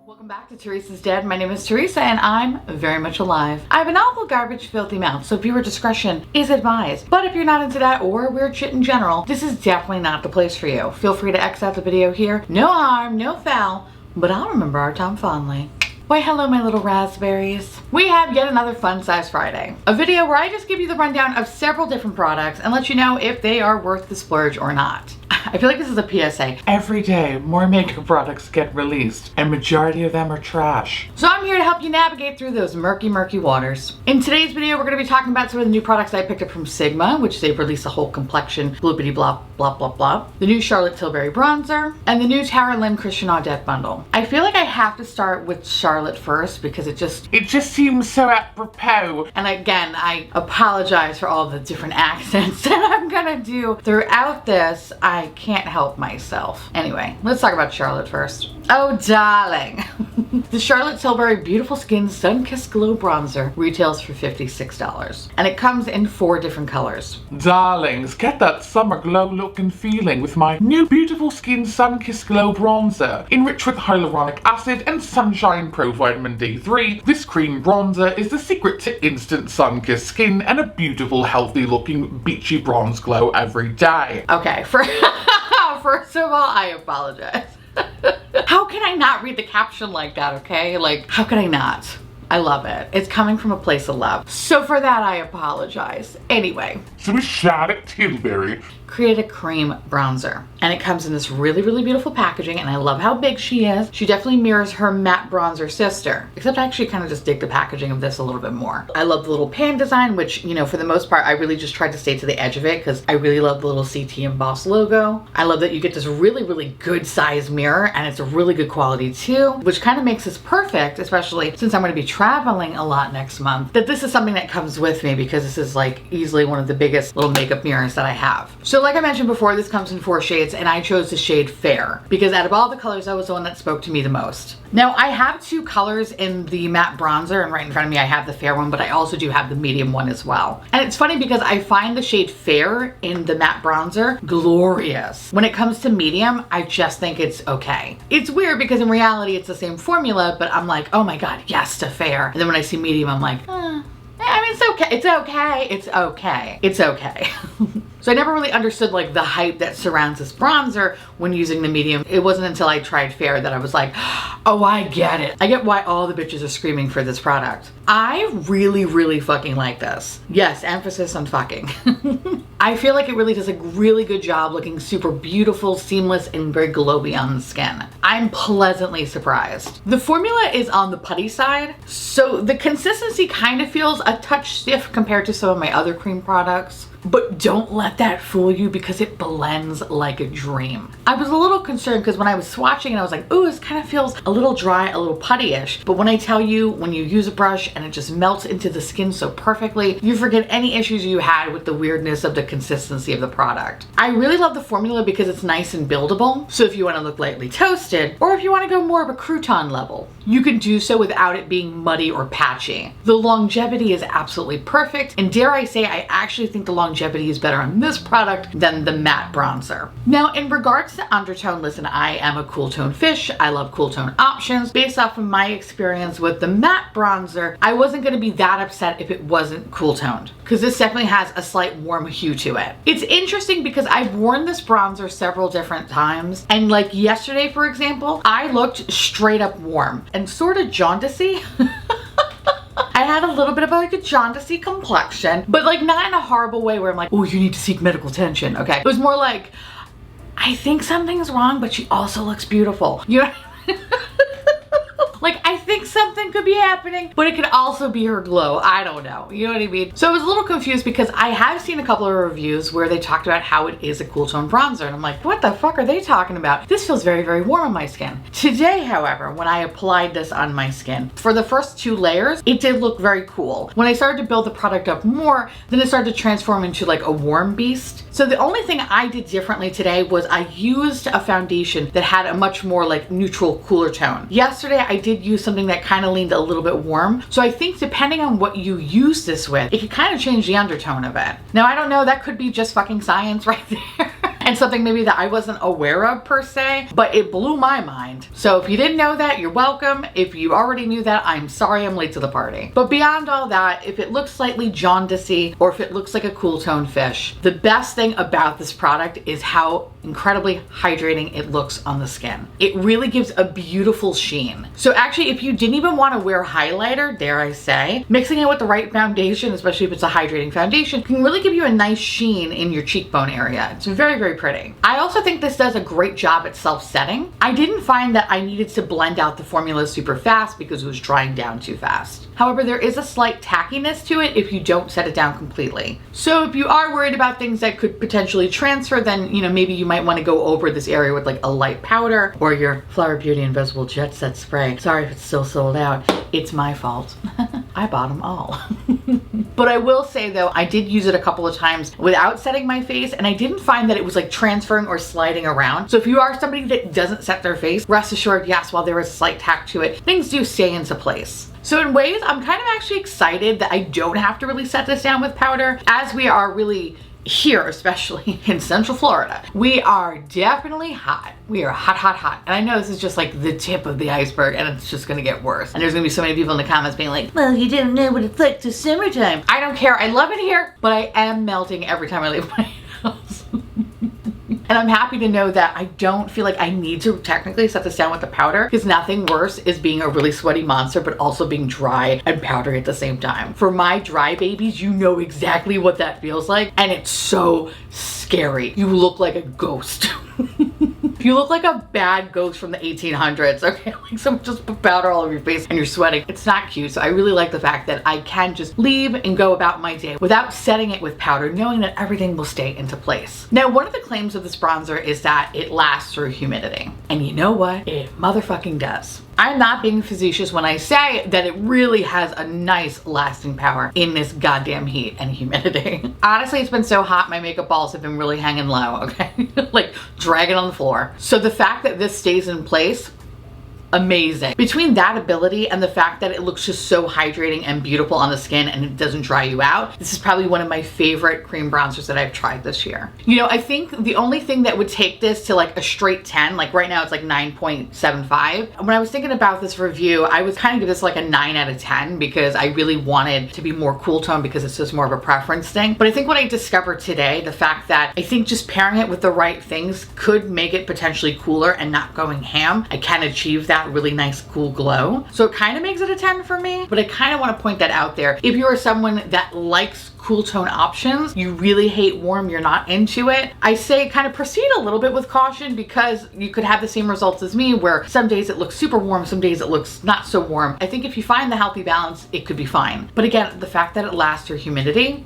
Welcome back to Teresa's Dead. My name is Teresa and I'm very much alive. I have an awful garbage filthy mouth, so viewer discretion is advised. But if you're not into that or weird shit in general, this is definitely not the place for you. Feel free to X out the video here. No harm, no foul, but I'll remember our time fondly. Why hello my little raspberries. We have yet another Fun Size Friday. A video where I just give you the rundown of several different products and let you know if they are worth the splurge or not. I feel like this is a PSA. Every day, more makeup products get released, and majority of them are trash. So I'm here to help you navigate through those murky, murky waters. In today's video, we're going to be talking about some of the new products I picked up from Sigma, which they've released a whole complexion, bloopity blah, blah, blah, blah. The new Charlotte Tilbury bronzer, and the new Tara Lynn Christian Audette bundle. I feel like I have to start with Charlotte first because it just seems so apropos. And again, I apologize for all the different accents that I'm gonna do throughout this. I can't help myself. Anyway, let's talk about Charlotte first. Oh, darling. The Charlotte Tilbury Beautiful Skin Sun-Kissed Glow Bronzer retails for $56. And it comes in 4 different colors. Darlings, get that summer glow look and feeling with my new Beautiful Skin Sun-Kissed Glow Bronzer. Enriched with hyaluronic acid and Sunshine Pro Vitamin D3, this cream bronzer is the secret to instant sun-kissed skin and a beautiful, healthy looking beachy bronze glow every day. Okay, first of all, I apologize. How can I not read the caption like that, okay? Like, how could I not? I love it. It's coming from a place of love. So for that, I apologize. Anyway. So we shot at Tilbury. Create a cream bronzer. And it comes in this really, really beautiful packaging, and I love how big she is. She definitely mirrors her matte bronzer sister, except I actually kind of just dig the packaging of this a little bit more. I love the little pan design, which, you know, for the most part, I really just tried to stay to the edge of it because I really love the little CT embossed logo. I love that you get this really, really good size mirror, and it's a really good quality too, which kind of makes this perfect, especially since I'm going to be traveling a lot next month, that this is something that comes with me because this is like easily one of the biggest little makeup mirrors that I have. So like I mentioned before, this comes in 4 shades, and I chose the shade Fair because out of all the colors, that was the one that spoke to me the most. Now, I have 2 colors in the matte bronzer, and right in front of me I have the fair one, but I also do have the medium one as well. And it's funny because I find the shade Fair in the matte bronzer glorious. When it comes to medium, I just think it's okay. It's weird because in reality it's the same formula, but I'm like, oh my god, yes to Fair. And then when I see medium, I'm like, I mean, it's okay. It's okay. It's okay. It's okay. So I never really understood like the hype that surrounds this bronzer when using the medium. It wasn't until I tried Fair that I was like, oh, I get it. I get why all the bitches are screaming for this product. I really, really fucking like this. Yes, emphasis on fucking. I feel like it really does a really good job looking super beautiful, seamless, and very glowy on the skin. I'm pleasantly surprised. The formula is on the putty side, so the consistency kind of feels a touch stiff compared to some of my other cream products. But don't let that fool you because it blends like a dream. I was a little concerned because when I was swatching it, I was like, ooh, this kind of feels a little dry, a little putty-ish. But when I tell you, when you use a brush and it just melts into the skin so perfectly, you forget any issues you had with the weirdness of the consistency of the product. I really love the formula because it's nice and buildable. So if you want to look lightly toasted, or if you want to go more of a crouton level, you can do so without it being muddy or patchy. The longevity is absolutely perfect. And dare I say, I actually think the longevity is better on this product than the matte bronzer. Now, in regards to undertone, listen, I am a cool tone fish. I love cool tone options. Based off of my experience with the matte bronzer, I wasn't going to be that upset if it wasn't cool toned because this definitely has a slight warm hue to it. It's interesting because I've worn this bronzer several different times, and like yesterday, for example, I looked straight up warm and sort of jaundicey. I had a little bit of like a jaundicey complexion, but like not in a horrible way where I'm like, oh, you need to seek medical attention, okay? It was more like, I think something's wrong, but she also looks beautiful. You know? Like, I think something could be happening, but it could also be her glow. I don't know. You know what I mean? So I was a little confused because I have seen a couple of reviews where they talked about how it is a cool tone bronzer. And I'm like, what the fuck are they talking about? This feels very, very warm on my skin. Today, however, when I applied this on my skin, for the first 2 layers, it did look very cool. When I started to build the product up more, then it started to transform into like a warm beast. So the only thing I did differently today was I used a foundation that had a much more like neutral, cooler tone. Yesterday, I did use something that kind of leaned a little bit warm. So I think depending on what you use this with, it could kind of change the undertone of it. Now, I don't know, that could be just fucking science right there. and something maybe that I wasn't aware of per se, but it blew my mind. So if you didn't know that, you're welcome. If you already knew that, I'm sorry I'm late to the party. But beyond all that, if it looks slightly jaundicey or if it looks like a cool tone fish, the best thing about this product is how incredibly hydrating it looks on the skin. It really gives a beautiful sheen. So actually, if you didn't even want to wear highlighter, dare I say, mixing it with the right foundation, especially if it's a hydrating foundation, can really give you a nice sheen in your cheekbone area. It's very, very pretty. I also think this does a great job at self-setting. I didn't find that I needed to blend out the formula super fast because it was drying down too fast. However, there is a slight tackiness to it if you don't set it down completely. So if you are worried about things that could potentially transfer, then, you know, maybe you might want to go over this area with like a light powder or your Flower Beauty Invisible Jet Set Spray. Sorry if it's still sold out. It's my fault. I bought them all. But I will say though, I did use it a couple of times without setting my face, and I didn't find that it was like transferring or sliding around. So if you are somebody that doesn't set their face, rest assured, yes, while there is a slight tack to it, things do stay into place. So in ways, I'm kind of actually excited that I don't have to really set this down with powder, as we are really here, especially in Central Florida. We are definitely hot. We are hot, hot, hot. And I know this is just like the tip of the iceberg, and it's just gonna get worse. And there's gonna be so many people in the comments being like, well, you didn't know what it's like to summertime. I don't care. I love it here, but I am melting every time I leave my house. And I'm happy to know that I don't feel like I need to technically set this down with the powder, because nothing worse is being a really sweaty monster, but also being dry and powdery at the same time. For my dry babies, you know exactly what that feels like, and it's so scary. You look like a ghost. You look like a bad ghost from the 1800s, okay? Like someone just put powder all over your face and you're sweating. It's not cute. So I really like the fact that I can just leave and go about my day without setting it with powder, knowing that everything will stay into place. Now, one of the claims of this bronzer is that it lasts through humidity. And you know what? It motherfucking does. I'm not being facetious when I say that it really has a nice lasting power in this goddamn heat and humidity. Honestly, it's been so hot, my makeup balls have been really hanging low, okay? Like dragging on the floor. So the fact that this stays in place, amazing. Between that ability and the fact that it looks just so hydrating and beautiful on the skin and it doesn't dry you out, this is probably one of my favorite cream bronzers that I've tried this year. You know, I think the only thing that would take this to like a straight 10, like right now it's like 9.75. When I was thinking about this review, I was kind of give this like a 9 out of 10 because I really wanted to be more cool tone because it's just more of a preference thing. But I think what I discovered today, the fact that I think just pairing it with the right things could make it potentially cooler and not going ham. I can achieve that really nice cool glow. So it kind of makes it a 10 for me, but I kind of want to point that out there. If you are someone that likes cool tone options, you really hate warm, you're not into it, I say kind of proceed a little bit with caution, because you could have the same results as me where some days it looks super warm, some days it looks not so warm. I think if you find the healthy balance, it could be fine. But again, the fact that it lasts through humidity,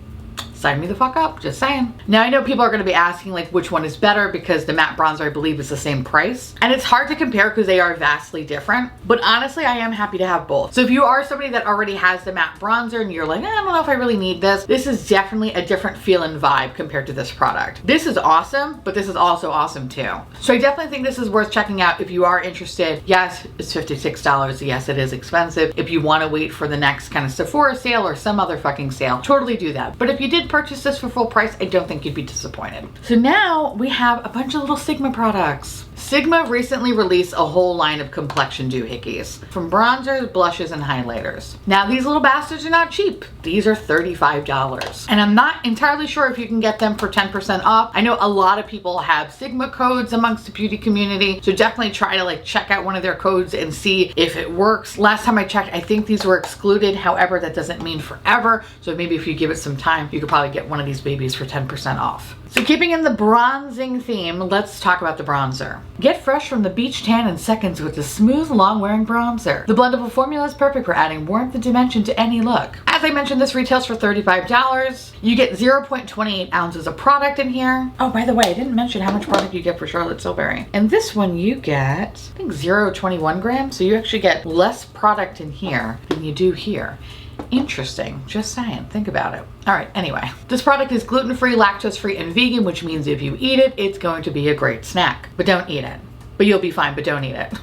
sign me the fuck up, just saying. Now I know people are gonna be asking like which one is better, because the matte bronzer I believe is the same price. And it's hard to compare because they are vastly different, but honestly I am happy to have both. So if you are somebody that already has the matte bronzer and you're like, I don't know if I really need this, this is definitely a different feel and vibe compared to this product. This is awesome, but this is also awesome too. So I definitely think this is worth checking out if you are interested. Yes, it's $56. Yes, it is expensive. If you wanna wait for the next kind of Sephora sale or some other fucking sale, totally do that. But if you did purchase this for full price, I don't think you'd be disappointed. So now we have a bunch of little Sigma products. Sigma recently released a whole line of complexion doohickeys, from bronzers, blushes, and highlighters. Now these little bastards are not cheap. These are $35. And I'm not entirely sure if you can get them for 10% off. I know a lot of people have Sigma codes amongst the beauty community, so definitely try to like check out one of their codes and see if it works. Last time I checked, I think these were excluded. However, that doesn't mean forever. So maybe if you give it some time, you could probably get one of these babies for 10% off. So keeping in the bronzing theme, let's talk about the bronzer. Get fresh from the beach tan in seconds with the smooth, long-wearing bronzer. The blendable formula is perfect for adding warmth and dimension to any look. As I mentioned, this retails for $35. You get 0.28 ounces of product in here. Oh, by the way, I didn't mention how much product you get for Charlotte Tilbury. And this one you get, I think 0.21 grams. So you actually get less product in here than you do here. Interesting, just saying, think about it. All right, anyway, this product is gluten-free, lactose-free, and vegan, which means if you eat it, it's going to be a great snack. But don't eat it. but you'll be fine, but don't eat it.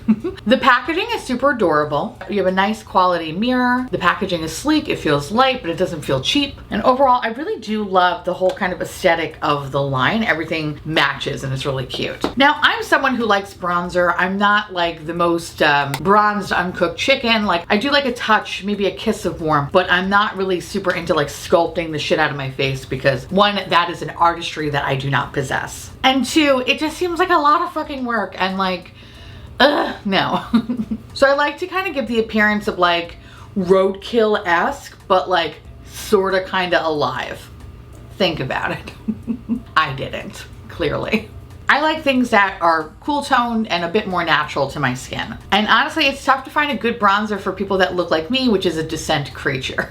The packaging is super adorable. You have a nice quality mirror. The packaging is sleek, it feels light, but it doesn't feel cheap. And overall, I really do love the whole kind of aesthetic of the line. Everything matches and it's really cute. Now, I'm someone who likes bronzer. I'm not like the most bronzed uncooked chicken. Like, I do like a touch, maybe a kiss of warm, but I'm not really super into like sculpting the shit out of my face because one, that is an artistry that I do not possess. And two, it just seems like a lot of fucking work and like, no. So I like to kind of give the appearance of like roadkill-esque, but like sort of kind of alive. Think about it. I didn't, clearly. I like things that are cool toned and a bit more natural to my skin. And honestly, it's tough to find a good bronzer for people that look like me, which is a descent creature.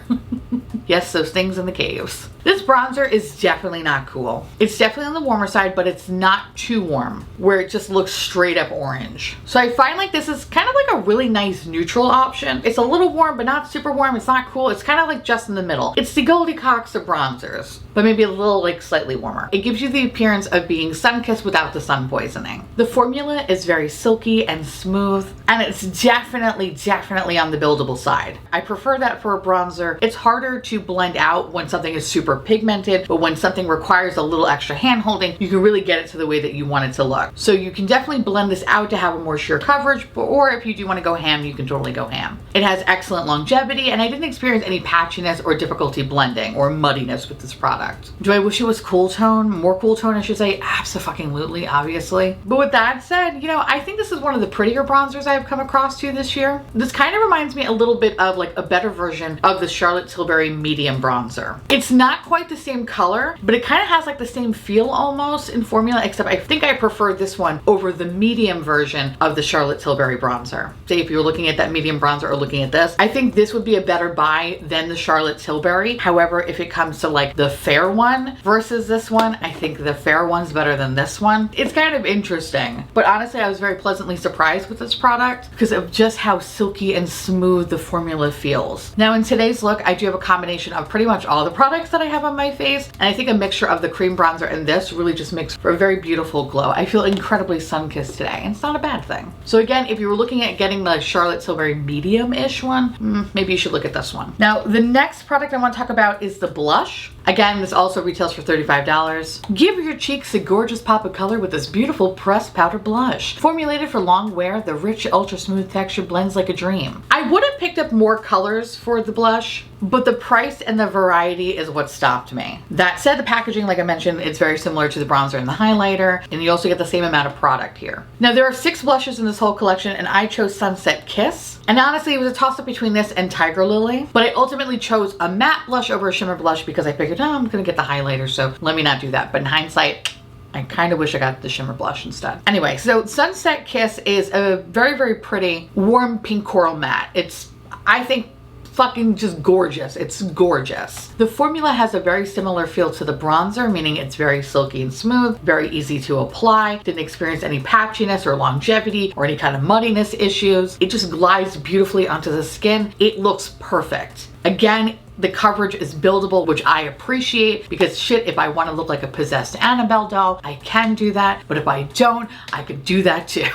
Yes, those things in the caves. This bronzer is definitely not cool. It's definitely on the warmer side, but it's not too warm, where it just looks straight up orange. So I find like this is kind of like a really nice neutral option. It's a little warm, but not super warm. It's not cool. It's kind of like just in the middle. It's the Goldilocks of bronzers, but maybe a little like slightly warmer. It gives you the appearance of being sun-kissed without the sun poisoning. The formula is very silky and smooth, and it's definitely on the buildable side. I prefer that for a bronzer. It's harder to blend out when something is super pigmented, but when something requires a little extra hand holding, you can really get it to the way that you want it to look. So you can definitely blend this out to have a more sheer coverage, or if you do want to go ham, you can totally go ham. It has excellent longevity, and I didn't experience any patchiness or difficulty blending or muddiness with this product. Do I wish it was cool tone? More cool tone, I should say? Absolutely, obviously. But with that said, you know, I think this is one of the prettier bronzers I've come across to this year. This kind of reminds me a little bit of like a better version of the Charlotte Tilbury medium bronzer. It's not quite the same color, but it kind of has like the same feel almost in formula, except I think I prefer this one over the medium version of the Charlotte Tilbury bronzer. Say if you're looking at that medium bronzer or looking at this, I think this would be a better buy than the Charlotte Tilbury. However, if it comes to like the fair one versus this one, I think the fair one's better than this one. It's kind of interesting, but honestly, I was very pleasantly surprised with this product because of just how silky and smooth the formula feels. Now in today's look, I do have a combination of pretty much all the products that I have on my face, and I think a mixture of the cream bronzer and this really just makes for a very beautiful glow. I feel incredibly sun-kissed today, and it's not a bad thing. So again, if you were looking at getting the Charlotte Tilbury medium-ish one, maybe you should look at this one. Now, the next product I want to talk about is the blush. Again, this also retails for $35. Give your cheeks a gorgeous pop of color with this beautiful pressed powder blush. Formulated for long wear, the rich, ultra smooth texture blends like a dream. I would have picked up more colors for the blush, but the price and the variety is what stopped me. That said, the packaging, like I mentioned, it's very similar to the bronzer and the highlighter, and you also get the same amount of product here. Now, there are 6 blushes in this whole collection, and I chose Sunset Kiss. And honestly, it was a toss-up between this and Tiger Lily, but I ultimately chose a matte blush over a shimmer blush because I figured, oh, I'm gonna get the highlighter, so let me not do that. But in hindsight, I kind of wish I got the shimmer blush instead. Anyway, so Sunset Kiss is a very pretty warm pink coral matte. It's, I think, fucking just gorgeous. It's gorgeous. The formula has a very similar feel to the bronzer, meaning it's very silky and smooth, very easy to apply, didn't experience any patchiness or longevity or any kind of muddiness issues. It just glides beautifully onto the skin. It looks perfect. Again, the coverage is buildable, which I appreciate because shit, if I want to look like a possessed Annabelle doll, I can do that. But if I don't, I could do that too.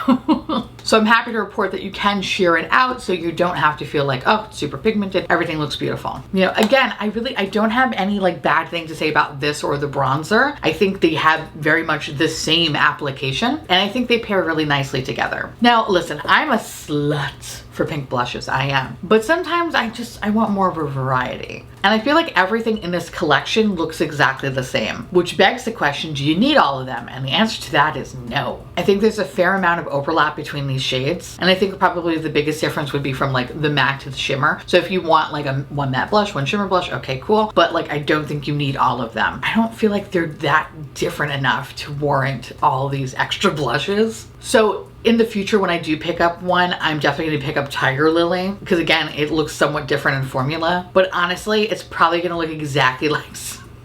So I'm happy to report that you can sheer it out so you don't have to feel like, oh, it's super pigmented. Everything looks beautiful. You know, again, I don't have any like bad thing to say about this or the bronzer. I think they have very much the same application, and I think they pair really nicely together. Now, listen, I'm a slut for pink blushes, I am. But sometimes I want more of a variety. And I feel like everything in this collection looks exactly the same, which begs the question, do you need all of them? And the answer to that is no. I think there's a fair amount of overlap between these shades. And I think probably the biggest difference would be from like the matte to the shimmer. So if you want like one matte blush, one shimmer blush, okay, cool. But like, I don't think you need all of them. I don't feel like they're that different enough to warrant all these extra blushes. So in the future, when I do pick up one, I'm definitely gonna pick up Tiger Lily because again, it looks somewhat different in formula, but honestly, it's probably gonna look exactly like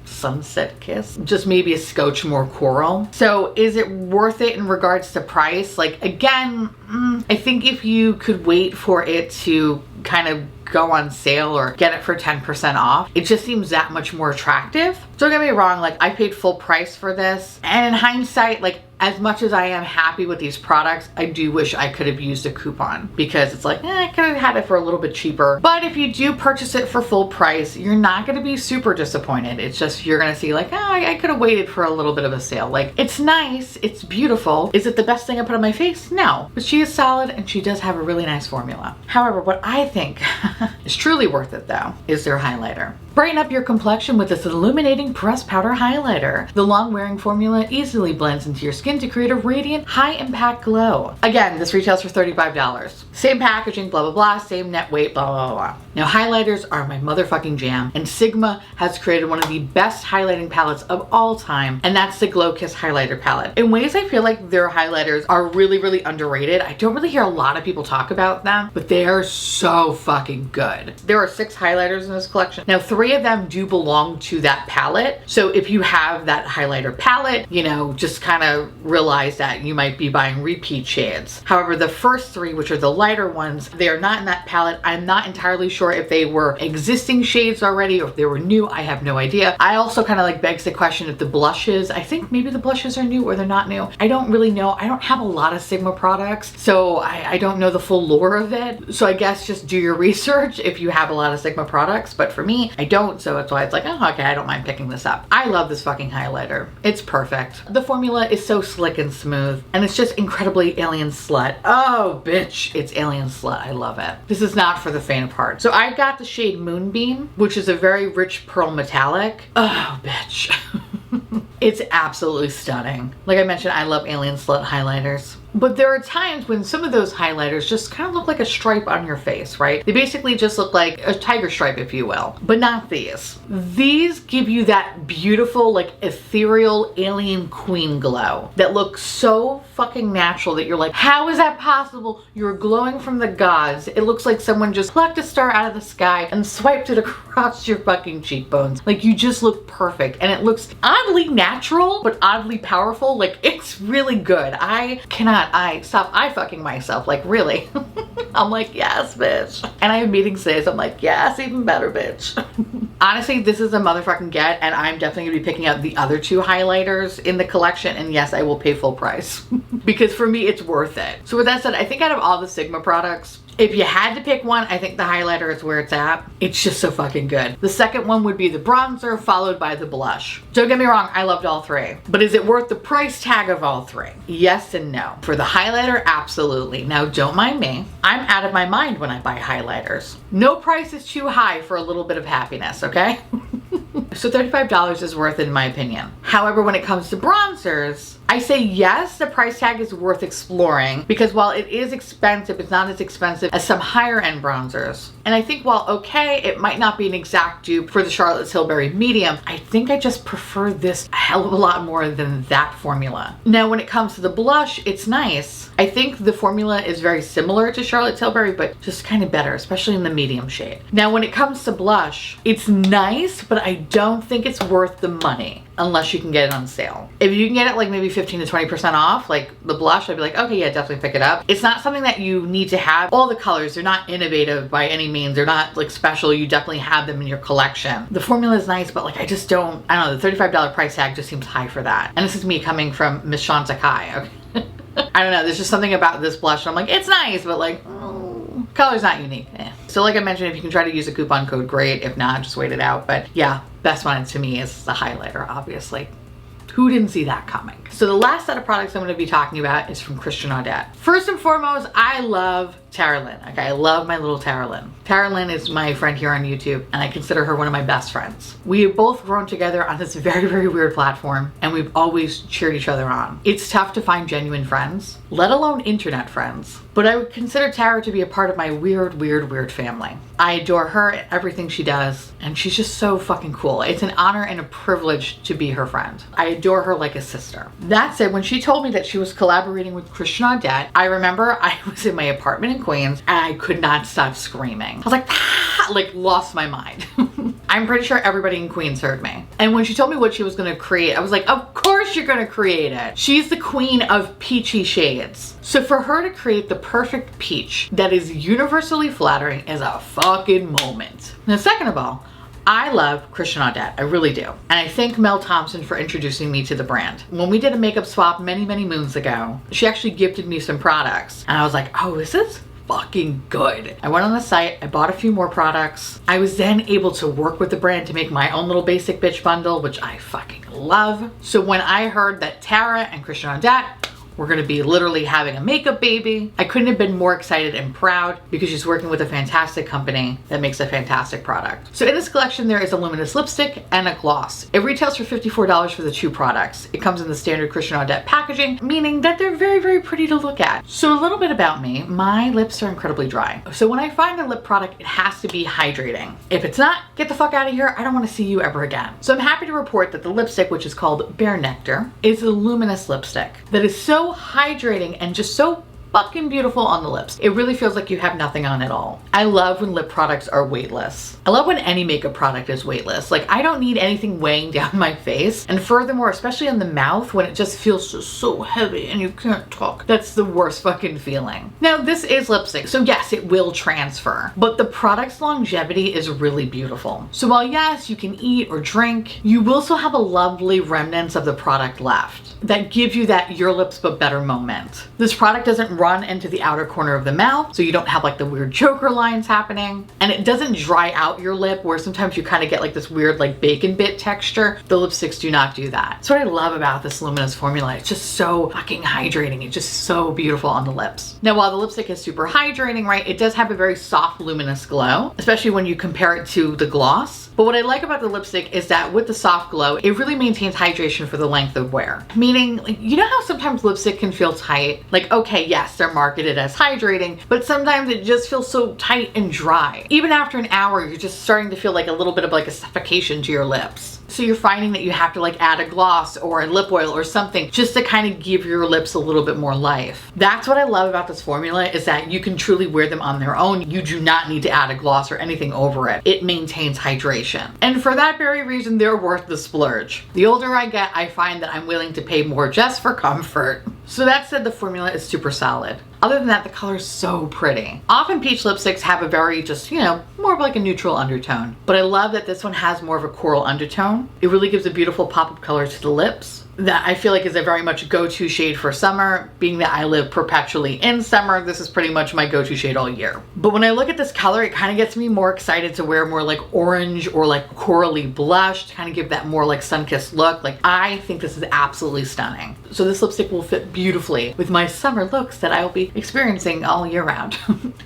Sunset Kiss, just maybe a scotch more coral. So is it worth it in regards to price? Like again, I think if you could wait for it to kind of go on sale or get it for 10% off, it just seems that much more attractive. Don't get me wrong, like I paid full price for this, and in hindsight, like as much as I am happy with these products, I do wish I could have used a coupon, because it's like, I could have had it for a little bit cheaper. But if you do purchase it for full price, you're not going to be super disappointed. It's just, you're going to see like, I could have waited for a little bit of a sale. Like, it's nice, it's beautiful. Is it the best thing I put on my face? No, but she is solid and she does have a really nice formula. However, what I think is truly worth it though is their highlighter. Brighten up your complexion with this illuminating pressed powder highlighter. The long-wearing formula easily blends into your skin to create a radiant, high-impact glow. Again, this retails for $35. Same packaging, blah, blah, blah, same net weight, blah, blah, blah. Now, highlighters are my motherfucking jam, and Sigma has created one of the best highlighting palettes of all time, and that's the Glow Kiss Highlighter Palette. In ways I feel like their highlighters are really, really underrated. I don't really hear a lot of people talk about them, but they are so fucking good. There are 6 highlighters in this collection. Now, 3 of them do belong to that palette. So if you have that highlighter palette, you know, just kind of realize that you might be buying repeat shades. However, the first 3, which are the lighter ones, they are not in that palette. I'm not entirely sure if they were existing shades already or if they were new. I have no idea. I also kind of like begs the question if the blushes, I think maybe the blushes are new or they're not new. I don't really know. I don't have a lot of Sigma products, so I don't know the full lore of it. So I guess just do your research if you have a lot of Sigma products. But for me, I don't, so that's why it's like, oh, okay, I don't mind picking this up. I love this fucking highlighter. It's perfect. The formula is so slick and smooth, and it's just incredibly alien slut. Oh, bitch, it's alien slut. I love it. This is not for the faint of heart. So I got the shade Moonbeam, which is a very rich pearl metallic. Oh, bitch. It's absolutely stunning. Like I mentioned, I love alien slut highlighters. But there are times when some of those highlighters just kind of look like a stripe on your face, right? They basically just look like a tiger stripe, if you will, but not these. These give you that beautiful, like ethereal alien queen glow that looks so fucking natural that you're like, how is that possible? You're glowing from the gods. It looks like someone just plucked a star out of the sky and swiped it across your fucking cheekbones. Like, you just look perfect, and it looks oddly natural, but oddly powerful. Like, it's really good. I fucking myself, like, really. I'm like, yes, bitch. And I have meetings today, so I'm like, yes, even better, bitch. Honestly, this is a motherfucking get, and I'm definitely gonna be picking up the other 2 highlighters in the collection, and yes, I will pay full price. Because for me, it's worth it. So with that said, I think out of all the Sigma products, if you had to pick one, I think the highlighter is where it's at. It's just so fucking good. The second one would be the bronzer, followed by the blush. Don't get me wrong, I loved all 3. But is it worth the price tag of all 3? Yes and no. For the highlighter, absolutely. Now, don't mind me. I'm out of my mind when I buy highlighters. No price is too high for a little bit of happiness, okay? So $35 is worth it in my opinion. However, when it comes to bronzers, I say yes, the price tag is worth exploring, because while it is expensive, it's not as expensive as some higher end bronzers. And I think while okay, it might not be an exact dupe for the Charlotte Tilbury medium, I think I just prefer this a hell of a lot more than that formula. Now, when it comes to the blush, it's nice. I think the formula is very similar to Charlotte Tilbury, but just kind of better, especially in the medium shade. Now, when it comes to blush, it's nice, but I don't think it's worth the money unless you can get it on sale. If you can get it like maybe 15 to 20% off, like the blush, I'd be like, okay, yeah, definitely pick it up. It's not something that you need to have. All the colors, they're not innovative by any means. They're not like special. You definitely have them in your collection. The formula is nice, but like, I don't know, the $35 price tag just seems high for that. And this is me coming from Miss Shanta Kai, okay? I don't know, there's just something about this blush. I'm like, it's nice, but like, color's not unique. So like I mentioned, if you can try to use a coupon code, great. If not, just wait it out. But yeah, best one to me is the highlighter, obviously. Who didn't see that coming? So the last set of products I'm going to be talking about is from Christian Audette. First and foremost, I love Tara Lynn. Okay, I love my little Tara Lynn. Tara Lynn is my friend here on YouTube, and I consider her one of my best friends. We have both grown together on this very, very weird platform, and we've always cheered each other on. It's tough to find genuine friends, let alone internet friends. But I would consider Tara to be a part of my weird, weird, weird family. I adore her and everything she does, and she's just so fucking cool. It's an honor and a privilege to be her friend. I adore her like a sister. That said, when she told me that she was collaborating with Christian Audette, I remember I was in my apartment in Queens and I could not stop screaming. I was like, ah, like lost my mind. I'm pretty sure everybody in Queens heard me. And when she told me what she was gonna create, I was like, of course you're gonna create it. She's the queen of peachy shades. So for her to create the perfect peach that is universally flattering is a fucking moment. Now, second of all, I love Christian Audette, I really do. And I thank Mel Thompson for introducing me to the brand. When we did a makeup swap many, many moons ago, she actually gifted me some products. And I was like, oh, is this fucking good? I went on the site, I bought a few more products. I was then able to work with the brand to make my own little basic bitch bundle, which I fucking love. So when I heard that Tara and Christian Audette we're gonna be literally having a makeup baby, I couldn't have been more excited and proud because she's working with a fantastic company that makes a fantastic product. So in this collection, there is a luminous lipstick and a gloss. It retails for $54 for the 2 products. It comes in the standard Christian Audette packaging, meaning that they're very, very pretty to look at. So a little bit about me, my lips are incredibly dry. So when I find a lip product, it has to be hydrating. If it's not, get the fuck out of here. I don't wanna see you ever again. So I'm happy to report that the lipstick, which is called Bare Nectar, is a luminous lipstick that is so hydrating and just so fucking beautiful on the lips. It really feels like you have nothing on at all. I love when lip products are weightless. I love when any makeup product is weightless. Like I don't need anything weighing down my face. And furthermore, especially in the mouth when it just feels so heavy and you can't talk. That's the worst fucking feeling. Now this is lipstick, so yes, it will transfer, but the product's longevity is really beautiful. So while yes, you can eat or drink, you will still have a lovely remnants of the product left that give you that your lips but better moment. This product doesn't run into the outer corner of the mouth, so you don't have like the weird choker lines happening, and it doesn't dry out your lip where sometimes you kind of get like this weird like bacon bit texture. The lipsticks do not do that. That's what I love about this luminous formula. It's just so fucking hydrating. It's just so beautiful on the lips. Now while the lipstick is super hydrating, right, it does have a very soft luminous glow, especially when you compare it to the gloss. But what I like about the lipstick is that with the soft glow, it really maintains hydration for the length of wear. Meaning, like, you know how sometimes lipstick can feel tight? Like, okay, yes, they're marketed as hydrating, but sometimes it just feels so tight and dry. Even after an hour, you're just starting to feel like a little bit of like a suffocation to your lips. So you're finding that you have to like add a gloss or a lip oil or something just to kind of give your lips a little bit more life. That's what I love about this formula is that you can truly wear them on their own. You do not need to add a gloss or anything over it. It maintains hydration. And for that very reason, they're worth the splurge. The older I get, I find that I'm willing to pay more just for comfort. So that said, the formula is super solid. Other than that, the color is so pretty. Often peach lipsticks have a very just, you know, more of like a neutral undertone. But I love that this one has more of a coral undertone. It really gives a beautiful pop of color to the lips that I feel like is a very much go-to shade for summer. Being that I live perpetually in summer, this is pretty much my go-to shade all year. But when I look at this color, it kind of gets me more excited to wear more like orange or like corally blush to kind of give that more like sun-kissed look. Like I think this is absolutely stunning. So this lipstick will fit beautifully with my summer looks that I will be experiencing all year round.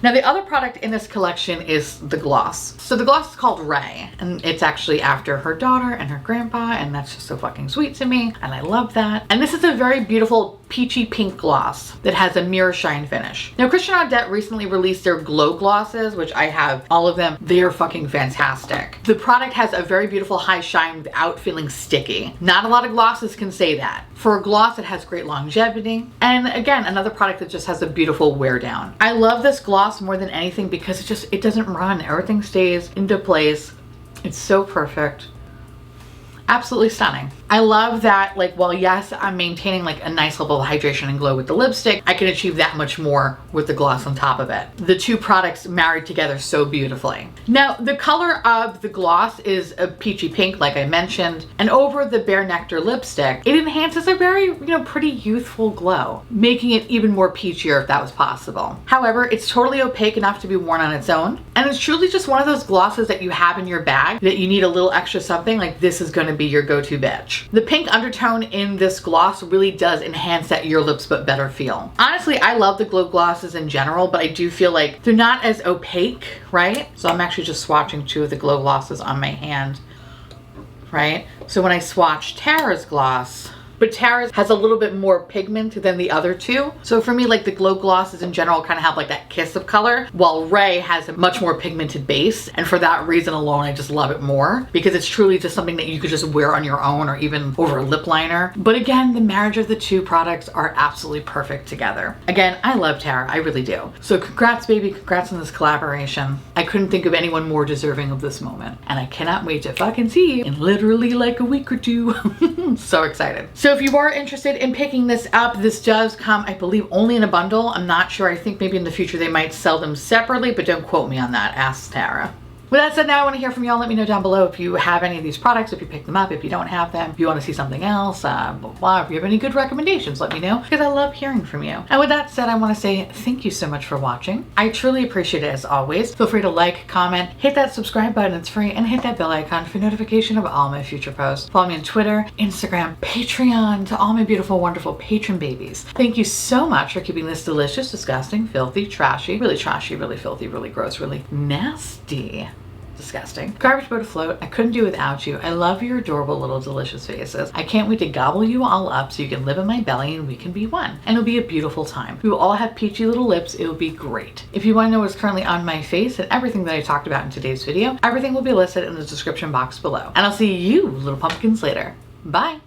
Now the other product in this collection is the gloss. So the gloss is called Ray, and it's actually after her daughter and her grandpa, and that's just so fucking sweet to me, and I love that. And this is a very beautiful peachy pink gloss that has a mirror shine finish. Now Christian Audette recently released their glow glosses, which I have all of them. They are fucking fantastic. The product has a very beautiful high shine without feeling sticky. Not a lot of glosses can say that. For a gloss, it has great longevity. And again, another product that just has a beautiful wear down. I love this gloss more than anything because it doesn't run. Everything stays into place. It's so perfect. Absolutely stunning. I love that, like, while yes, I'm maintaining like a nice level of hydration and glow with the lipstick, I can achieve that much more with the gloss on top of it. The two products married together so beautifully. Now, the color of the gloss is a peachy pink, like I mentioned, and over the Bare Nectar lipstick, it enhances a very, you know, pretty youthful glow, making it even more peachier if that was possible. However, it's totally opaque enough to be worn on its own, and it's truly just one of those glosses that you have in your bag that you need a little extra something, like this is gonna be your go-to bitch. The pink undertone in this gloss really does enhance that your lips but better feel. Honestly, I love the glow glosses in general, but I do feel like they're not as opaque, right? So I'm actually just swatching 2 of the glow glosses on my hand, right? So when I swatch Tara's gloss, but Tara's has a little bit more pigment than the other two. So for me, like the glow glosses in general kind of have like that kiss of color, while Ray has a much more pigmented base. And for that reason alone, I just love it more because it's truly just something that you could just wear on your own or even over a lip liner. But again, the marriage of the two products are absolutely perfect together. Again, I love Tara, I really do. So congrats, baby, congrats on this collaboration. I couldn't think of anyone more deserving of this moment. And I cannot wait to fucking see you in literally like a week or two. So excited. So if you are interested in picking this up, this does come, I believe, only in a bundle. I'm not sure. I think maybe in the future they might sell them separately, but don't quote me on that. Ask Tara. With that said, now I want to hear from y'all. Let me know down below if you have any of these products, if you picked them up, if you don't have them, if you want to see something else, blah, blah, blah. If you have any good recommendations, let me know, because I love hearing from you. And with that said, I want to say thank you so much for watching. I truly appreciate it as always. Feel free to like, comment, hit that subscribe button, it's free, and hit that bell icon for notification of all my future posts. Follow me on Twitter, Instagram, Patreon, to all my beautiful, wonderful patron babies. Thank you so much for keeping this delicious, disgusting, filthy, trashy, really filthy, really gross, really nasty, disgusting garbage boat afloat. I couldn't do without you. I love your adorable little delicious faces. I can't wait to gobble you all up so you can live in my belly and we can be one. And it'll be a beautiful time. We will all have peachy little lips. It will be great. If you want to know what's currently on my face and everything that I talked about in today's video, everything will be listed in the description box below. And I'll see you little pumpkins later. Bye.